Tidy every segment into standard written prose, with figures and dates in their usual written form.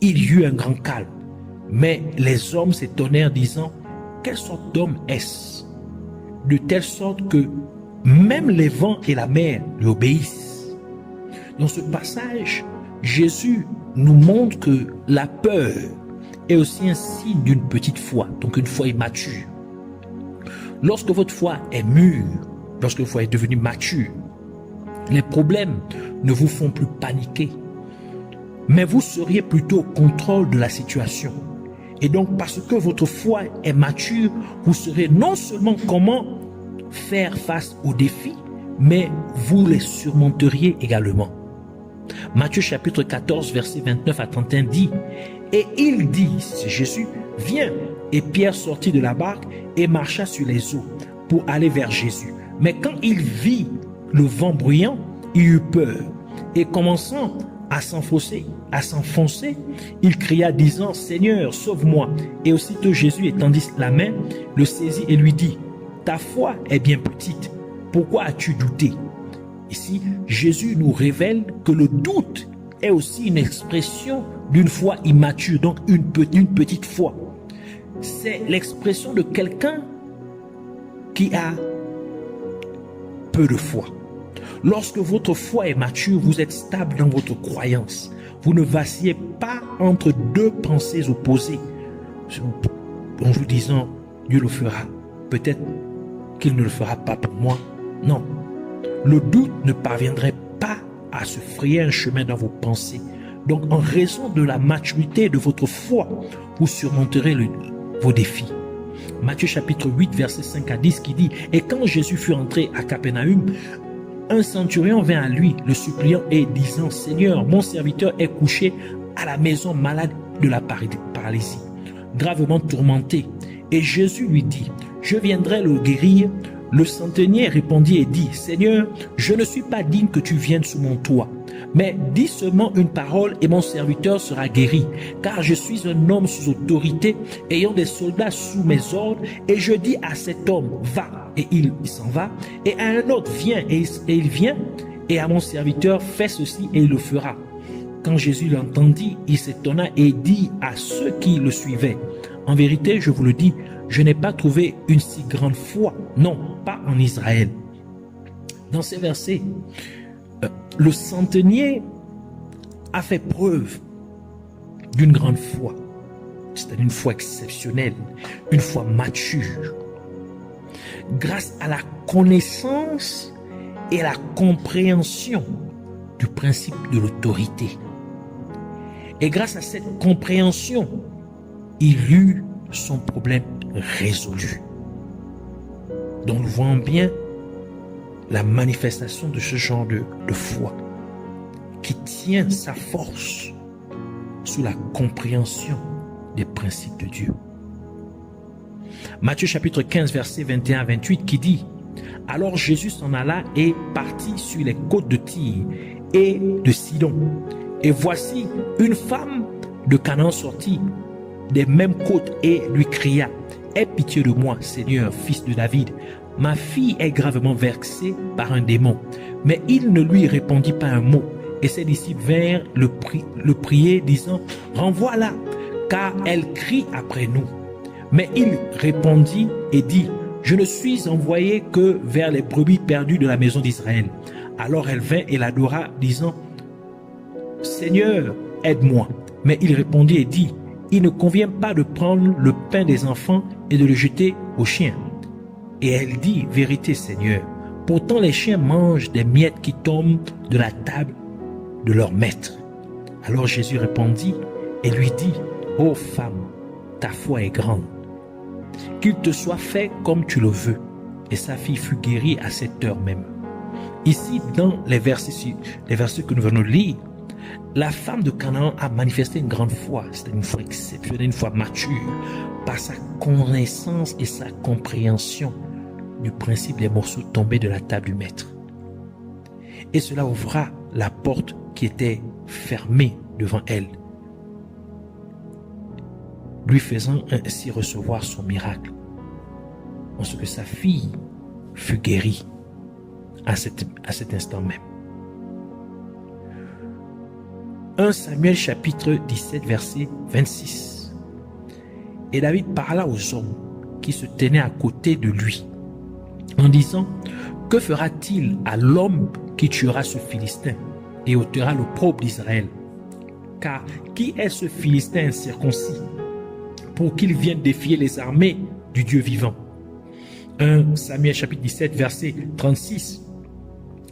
il y eut un grand calme. Mais les hommes s'étonnèrent, disant, quelle sorte d'homme est-ce? De telle sorte que même les vents et la mer lui obéissent. Dans ce passage, Jésus nous montre que la peur est aussi un signe d'une petite foi, donc une foi immature. Lorsque votre foi est mûre, lorsque votre foi est devenue mature, les problèmes ne vous font plus paniquer, mais vous seriez plutôt au contrôle de la situation. Et donc, parce que votre foi est mature, vous saurez non seulement comment faire face aux défis, mais vous les surmonteriez également. Matthieu chapitre 14, verset 29 à 31 dit, « Et il dit, c'est Jésus, viens. Et Pierre sortit de la barque et marcha sur les eaux pour aller vers Jésus. Mais quand il vit le vent bruyant, il eut peur. Et commençant à s'enfoncer, il cria disant, Seigneur, sauve-moi. Et aussitôt Jésus étendit la main, le saisit et lui dit, ta foi est bien petite. Pourquoi as-tu douté? Ici, Jésus nous révèle que le doute est aussi une expression d'une foi immature, donc une petite foi. C'est l'expression de quelqu'un qui a peu de foi. Lorsque votre foi est mature, vous êtes stable dans votre croyance. Vous ne vacillez pas entre deux pensées opposées. En vous disant, Dieu le fera. Peut-être qu'il ne le fera pas pour moi. Non. Le doute ne parviendrait pas à se frayer un chemin dans vos pensées. Donc, en raison de la maturité de votre foi, vous surmonterez vos défis. Matthieu chapitre 8, verset 5 à 10 qui dit, « Et quand Jésus fut entré à Capernaum, un centurion vint à lui, le suppliant et disant, « Seigneur, mon serviteur est couché à la maison malade de la paralysie, gravement tourmenté. » Et Jésus lui dit, « Je viendrai le guérir. » Le centenier répondit et dit, « Seigneur, je ne suis pas digne que tu viennes sous mon toit, mais dis seulement une parole et mon serviteur sera guéri, car je suis un homme sous autorité, ayant des soldats sous mes ordres, et je dis à cet homme, va, et il s'en va, et à un autre, viens, et il vient, et à mon serviteur, fais ceci, et il le fera. » Quand Jésus l'entendit, il s'étonna et dit à ceux qui le suivaient, « En vérité, je vous le dis, je n'ai pas trouvé une si grande foi, non, pas en Israël. » Dans ces versets, le centenier a fait preuve d'une grande foi. C'est une foi exceptionnelle, une foi mature. Grâce à la connaissance et à la compréhension du principe de l'autorité. Et grâce à cette compréhension, il eut son problème résolu. Donc nous voyons bien la manifestation de ce genre de foi qui tient sa force sous la compréhension des principes de Dieu. Matthieu chapitre 15 verset 21 à 28 qui dit, « Alors Jésus s'en alla et partit sur les côtes de Tyr et de Sidon. Et voici une femme de Canaan sortit des mêmes côtes et lui cria, « Aie pitié de moi, Seigneur, fils de David. Ma fille est gravement vexée par un démon. » Mais il ne lui répondit pas un mot. Et ses disciples vinrent le prier, disant, « Renvoie-la, car elle crie après nous. » Mais il répondit et dit, « Je ne suis envoyé que vers les brebis perdues de la maison d'Israël. » Alors elle vint et l'adora, disant, « Seigneur, aide-moi. » Mais il répondit et dit, « Il ne convient pas de prendre le pain des enfants et de le jeter aux chiens. » Et elle dit, « Vérité, Seigneur, pourtant les chiens mangent des miettes qui tombent de la table de leur maître. » Alors Jésus répondit et lui dit, « Ô femme, ta foi est grande. Qu'il te soit fait comme tu le veux. » Et sa fille fut guérie à cette heure même. Ici, dans les versets que nous venons de lire, la femme de Canaan a manifesté une grande foi. C'était une foi exceptionnelle, une foi mature, par sa connaissance et sa compréhension du principe des morceaux tombés de la table du maître. Et cela ouvra la porte qui était fermée devant elle, lui faisant ainsi recevoir son miracle, en ce que sa fille fut guérie à cet instant même. 1 Samuel chapitre 17 verset 26. Et David parla aux hommes qui se tenaient à côté de lui en disant: que fera-t-il à l'homme qui tuera ce Philistin et ôtera l'opprobre d'Israël? Car qui est ce Philistin incirconcis pour qu'il vienne défier les armées du Dieu vivant? 1 Samuel chapitre 17 verset 36.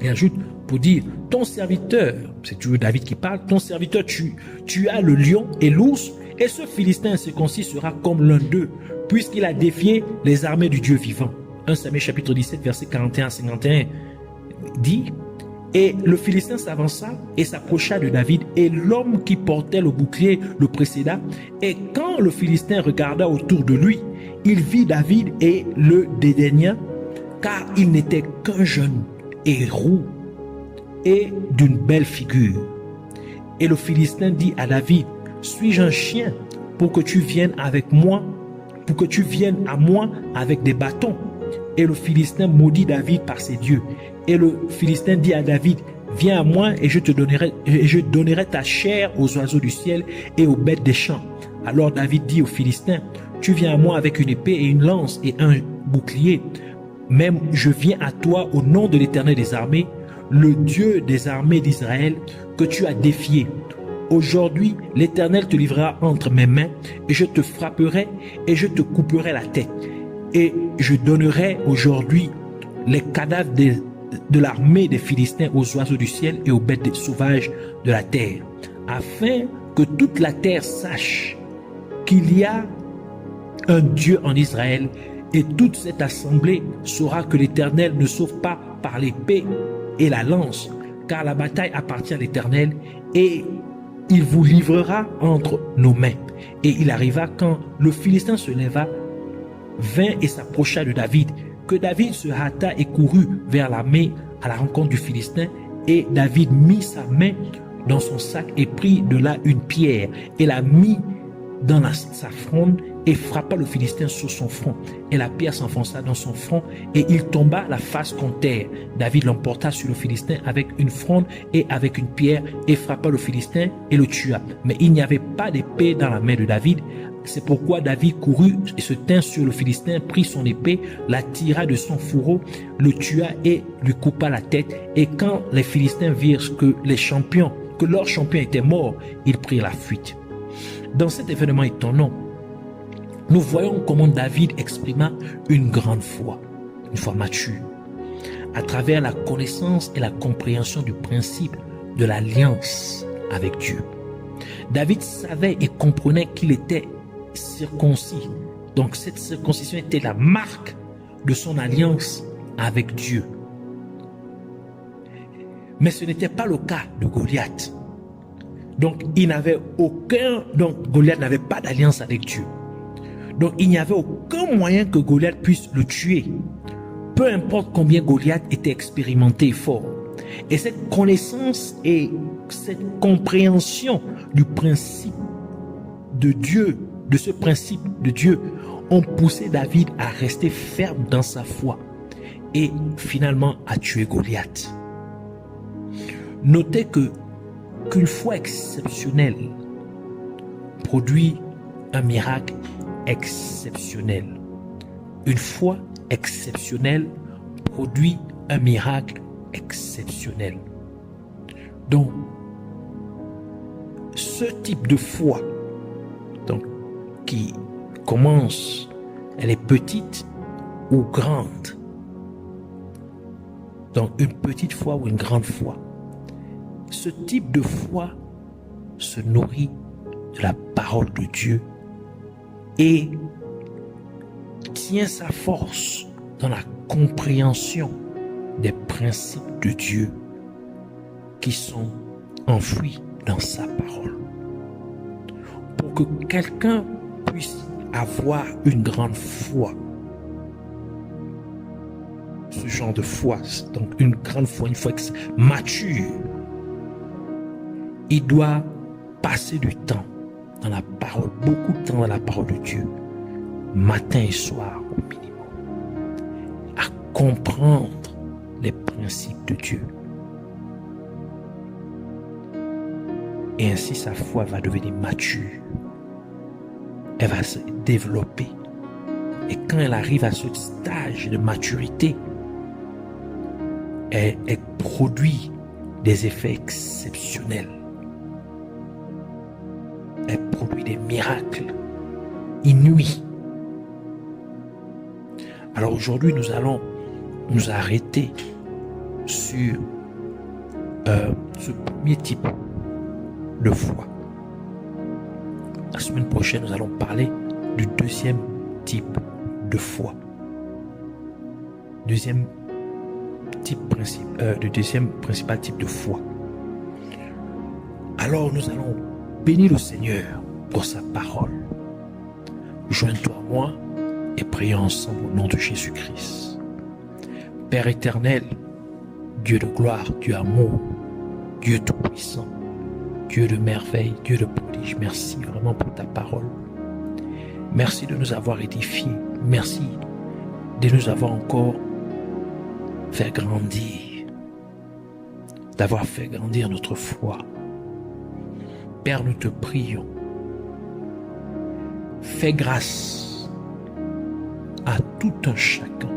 Et ajoute pour dire: ton serviteur, c'est toujours David qui parle, ton serviteur tu as le lion et l'ours, et ce Philistin incirconcis sera comme l'un d'eux, puisqu'il a défié les armées du Dieu vivant. 1 Samuel chapitre 17 verset 41 à 51 dit: et le Philistin s'avança et s'approcha de David, et l'homme qui portait le bouclier le précéda. Et quand le Philistin regarda autour de lui, il vit David et le dédaigna, car il n'était qu'un jeune et roux et d'une belle figure. Et le Philistin dit à David: suis-je un chien pour que tu viennes avec moi, pour que tu viennes à moi avec des bâtons? Et le Philistin maudit David par ses dieux. Et le Philistin dit à David: viens à moi et je donnerai ta chair aux oiseaux du ciel et aux bêtes des champs. Alors David dit au Philistin: tu viens à moi avec une épée et une lance et un bouclier. Même je viens à toi au nom de l'Éternel des armées, le Dieu des armées d'Israël que tu as défié. Aujourd'hui, l'Éternel te livrera entre mes mains, et je te frapperai et je te couperai la tête. Et je donnerai aujourd'hui les cadavres de l'armée des Philistins aux oiseaux du ciel et aux bêtes sauvages de la terre, afin que toute la terre sache qu'il y a un Dieu en Israël, et toute cette assemblée saura que l'Éternel ne sauve pas par l'épée et la lance, car la bataille appartient à l'Éternel, et il vous livrera entre nos mains. Et il arriva, quand le Philistin se leva, vint et s'approcha de David, que David se hâta et courut vers l'armée à la rencontre du Philistin. Et David mit sa main dans son sac et prit de là une pierre et la mit dans sa fronde et frappa le Philistin sur son front. Et la pierre s'enfonça dans son front et il tomba la face contre terre. David l'emporta sur le Philistin avec une fronde et avec une pierre et frappa le Philistin et le tua. Mais il n'y avait pas d'épée dans la main de David. C'est pourquoi David courut et se tint sur le Philistin, prit son épée, la tira de son fourreau, le tua et lui coupa la tête. Et quand les Philistins virent que leur champion était mort, ils prirent la fuite. Dans cet événement étonnant, nous voyons comment David exprima une grande foi, une foi mature, à travers la connaissance et la compréhension du principe de l'alliance avec Dieu. David savait et comprenait qu'il était circoncis. Donc cette circoncision était la marque de son alliance avec Dieu. Mais ce n'était pas le cas de Goliath. Donc Goliath n'avait pas d'alliance avec Dieu. Donc il n'y avait aucun moyen que Goliath puisse le tuer. Peu importe combien Goliath était expérimenté et fort. Et cette connaissance et cette compréhension du principe de Dieu, de ce principe de Dieu, ont poussé David à rester ferme dans sa foi et finalement à tuer Goliath. Notez qu'une foi exceptionnelle produit un miracle exceptionnel. Une foi exceptionnelle produit un miracle exceptionnel. Donc, ce type de foi, donc, qui commence, elle est petite ou grande. Donc, une petite foi ou une grande foi. Ce type de foi se nourrit de la parole de Dieu et tient sa force dans la compréhension des principes de Dieu qui sont enfouis dans sa parole. Pour que quelqu'un puisse avoir une grande foi, ce genre de foi, donc une grande foi, une foi mature, il doit passer du temps dans la parole, beaucoup de temps dans la parole de Dieu, matin et soir au minimum, à comprendre les principes de Dieu. Et ainsi, sa foi va devenir mature. Elle va se développer. Et quand elle arrive à ce stage de maturité, elle produit des effets exceptionnels. Elle produit des miracles inouïs. Alors aujourd'hui, nous allons nous arrêter sur ce premier type de foi. La semaine prochaine, nous allons parler du deuxième type de foi. Deuxième principal type de foi. Alors nous allons bénir le Seigneur pour sa parole. Joins-toi à moi et prions ensemble au nom de Jésus-Christ. Père éternel, Dieu de gloire, Dieu amour, Dieu tout-puissant, Dieu de merveille, Dieu de prodige, merci vraiment pour ta parole. Merci de nous avoir édifiés. Merci de nous avoir encore fait grandir, d'avoir fait grandir notre foi. Père, nous te prions. Fais grâce à tout un chacun,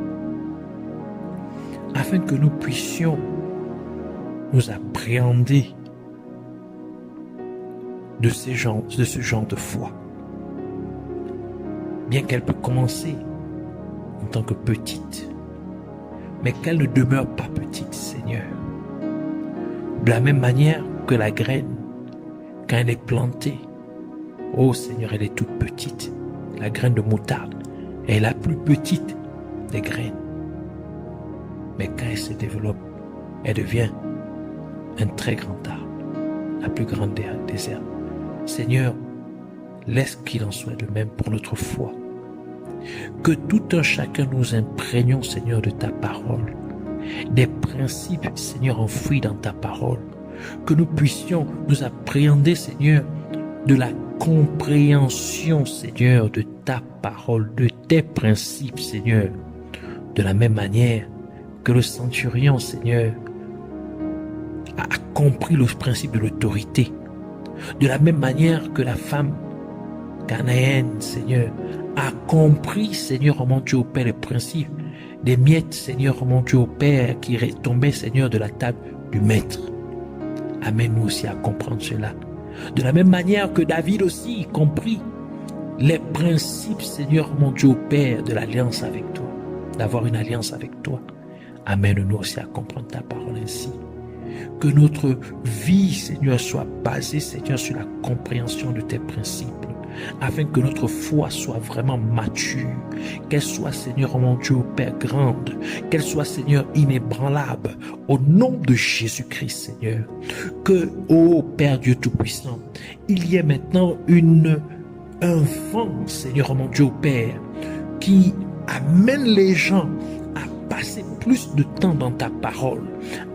afin que nous puissions nous appréhender de ce genre de foi. Bien qu'elle peut commencer en tant que petite, mais qu'elle ne demeure pas petite, Seigneur. De la même manière que la graine, quand elle est plantée, oh Seigneur, elle est toute petite. La graine de moutarde est la plus petite des graines. Mais quand elle se développe, elle devient un très grand arbre, la plus grande des herbes. Seigneur, laisse qu'il en soit de même pour notre foi. Que tout un chacun nous imprégnions, Seigneur, de ta parole, des principes, Seigneur, enfouis dans ta parole. Que nous puissions nous appréhender, Seigneur, de la compréhension, Seigneur, de ta parole, de tes principes, Seigneur. De la même manière que le centurion, Seigneur, a compris le principe de l'autorité. De la même manière que la femme cananéenne, Seigneur, a compris, Seigneur, mon Dieu, au Père, les principes des miettes, Seigneur, mon Dieu, au Père, qui retombaient, Seigneur, de la table du Maître. Amène-nous aussi à comprendre cela. De la même manière que David aussi compris les principes, Seigneur, mon Dieu, au Père, de l'alliance avec toi, d'avoir une alliance avec toi. Amène-nous aussi à comprendre ta parole ainsi. Que notre vie, Seigneur, soit basée, Seigneur, sur la compréhension de tes principes, afin que notre foi soit vraiment mature, qu'elle soit, Seigneur, mon Dieu, Père, grande, qu'elle soit, Seigneur, inébranlable, au nom de Jésus-Christ, Seigneur. Que, ô Père Dieu Tout-Puissant, il y ait maintenant un vent, Seigneur, mon Dieu, Père, qui amène les gens à passer plus de temps dans ta parole,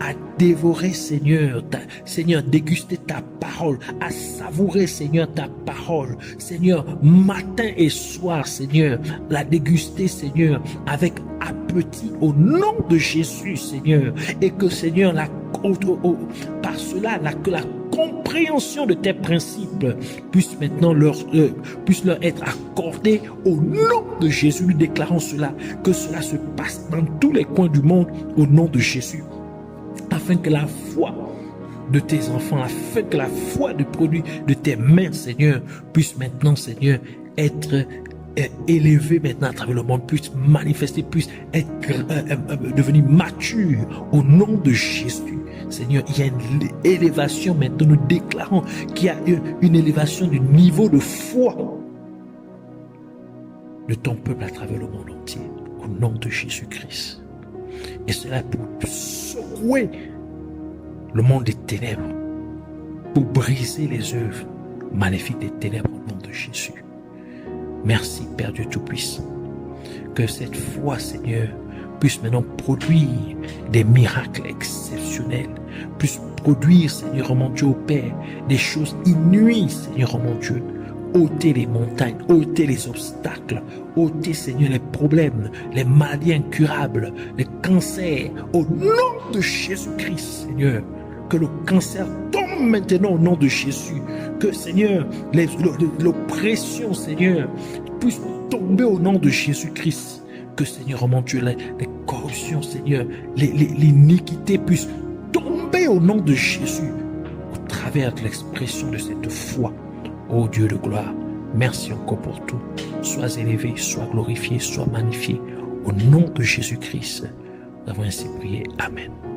à dévorer, Seigneur, Seigneur, déguster ta parole, à savourer, Seigneur, ta parole, Seigneur, matin et soir, Seigneur, la déguster, Seigneur, avec appétit au nom de Jésus, Seigneur, et que, Seigneur, par cela, que la compréhension de tes principes puisse maintenant leur être accordée au nom de Jésus. Nous déclarons cela, que cela se passe dans tous les coins du monde au nom de Jésus, afin que la foi de tes enfants, afin que la foi de produit de tes mains, Seigneur, puisse maintenant, Seigneur, être élevé maintenant à travers le monde, puisse manifester, puisse être devenir mature au nom de Jésus. Seigneur, il y a une élévation maintenant. Nous déclarons qu'il y a une élévation du niveau de foi de ton peuple à travers le monde entier, au nom de Jésus-Christ. Et cela pour secouer le monde des ténèbres, pour briser les œuvres maléfiques des ténèbres au nom de Jésus. Merci, Père Dieu Tout-Puissant. Que cette foi, Seigneur, puisse maintenant produire des miracles exceptionnels, puisse produire, Seigneur mon Dieu, au Père, des choses inouïes, Seigneur mon Dieu. Ôtez les montagnes, ôtez les obstacles, ôtez, Seigneur, les problèmes, les maladies incurables, les cancers, au nom de Jésus-Christ, Seigneur. Que le cancer tombe tombe maintenant au nom de Jésus. Que Seigneur, l'oppression, Seigneur, puisse tomber au nom de Jésus-Christ. Que Seigneur, mon Dieu, les corruptions, Seigneur, l'iniquité puisse tomber au nom de Jésus, au travers de l'expression de cette foi. Ô Dieu de gloire, merci encore pour tout. Sois élevé, sois glorifié, sois magnifié. Au nom de Jésus-Christ, nous avons ainsi prié. Amen.